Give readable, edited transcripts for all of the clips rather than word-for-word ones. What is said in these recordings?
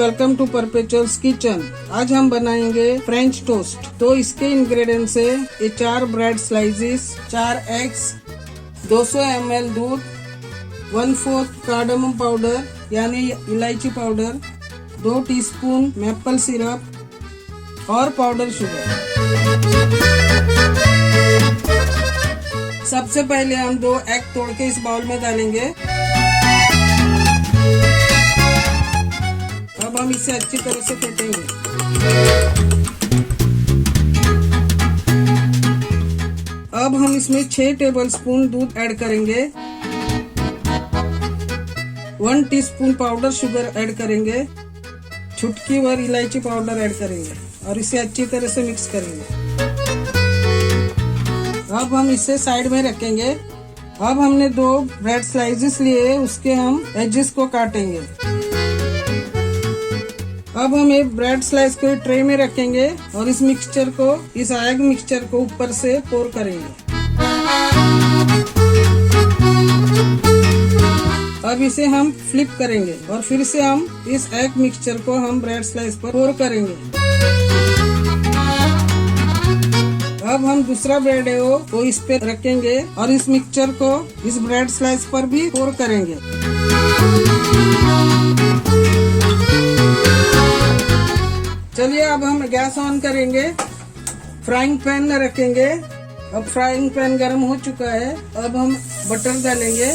Welcome to परपेचुअल्स kitchen. आज हम बनाएंगे फ्रेंच टोस्ट। तो इसके इंग्रेडिएंट्स है ये 4 ब्रेड स्लाइसेस, 4 एग्स, 200 ml दूध, 1/4 कार्डमम पाउडर यानी इलायची पाउडर, 2 टीस्पून मैपल सिरप और पाउडर शुगर। सबसे पहले हम 2 एग तोड़ के इस बाउल में डालेंगे। अब हम इसे अच्छी तरह से फेंटेंगे। अब हम इसमें 6 टेबलस्पून दूध ऐड करेंगे, 1 टीस्पून पाउडर शुगर ऐड करेंगे, चुटकी भर इलायची पाउडर ऐड करेंगे और इसे अच्छी तरह से मिक्स करेंगे। अब हम इसे साइड में रखेंगे। अब हमने 2 ब्रेड स्लाइसेस लिए, उसके हम एजेस को काटेंगे। अब हम एक ब्रेड स्लाइस को ट्रे में रखेंगे और इस मिक्सचर को, इस एग मिक्सचर को ऊपर से पोर करेंगे। अब इसे हम फ्लिप करेंगे और फिर से हम इस एग मिक्सचर को हम ब्रेड स्लाइस पर पोर करेंगे। अब हम दूसरा ब्रेड है वो इस पे रखेंगे और इस मिक्सचर को इस ब्रेड स्लाइस पर भी पोर करेंगे। चलिए अब हम गैस ऑन करेंगे, फ्राइंग पैन में रखेंगे। अब फ्राइंग पैन गर्म हो चुका है। अब हम बटर डालेंगे।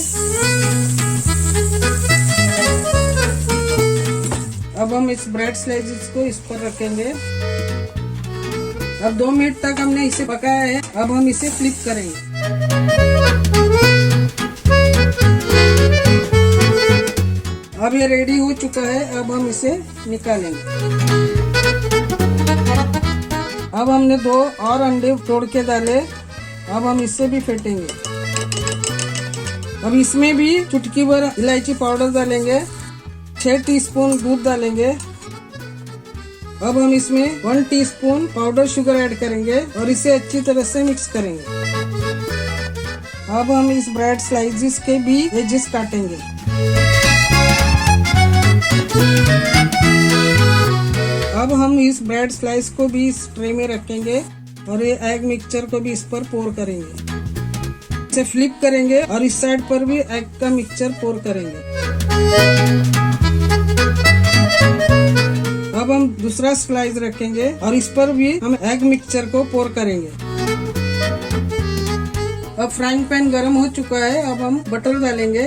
अब हम इस ब्रेड स्लाइसेस को इस पर रखेंगे। अब 2 मिनट तक हमने इसे पकाया है। अब हम इसे फ्लिप करेंगे। अब ये रेडी हो चुका है। अब हम इसे निकालेंगे। अब हमने 2 और अंडे तोड़ के डाले। अब हम इससे भी फेंटेंगे। अब इसमें भी चुटकी भर इलायची पाउडर डालेंगे, 6 टीस्पून दूध डालेंगे। अब हम इसमें 1 टीस्पून पाउडर शुगर ऐड करेंगे और इसे अच्छी तरह से मिक्स करेंगे। अब हम इस ब्रेड स्लाइसेस के भी एजेस काटेंगे। अब हम इस ब्रेड स्लाइस को भी इस ट्रे में रखेंगे और ये एग मिक्सचर को भी इस पर पोर करेंगे। इसे फ्लिप करेंगे और इस साइड पर भी एग का मिक्सचर पोर करेंगे। अब हम दूसरा स्लाइस रखेंगे और इस पर भी हम एग मिक्सचर को पोर करेंगे। अब फ्राइंग पैन गर्म हो चुका है। अब हम बटर डालेंगे।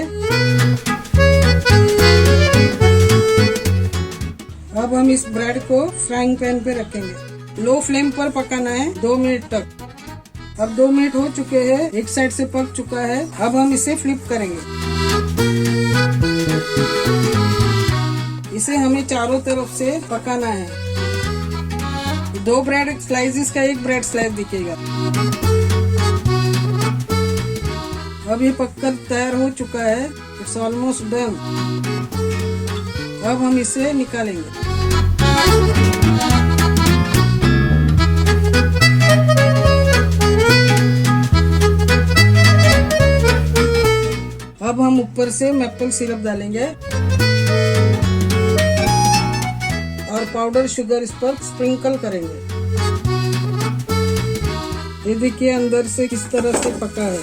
अब हम इस ब्रेड को फ्राइंग पैन पे रखेंगे। लो फ्लेम पर पकाना है 2 मिनट तक। अब 2 मिनट हो चुके हैं, एक साइड से पक चुका है। अब हम इसे फ्लिप करेंगे। इसे हमें चारों तरफ से पकाना है। 2 ब्रेड स्लाइसेस का 1 ब्रेड स्लाइस दिखेगा। अब ये पककर तैयार हो चुका है। It's almost done. अब हम इसे निकालेंगे। अब हम ऊपर से मैपल सिरप डालेंगे और पाउडर शुगर इस पर स्प्रिंकल करेंगे। ये देखिए अंदर से किस तरह से पका है।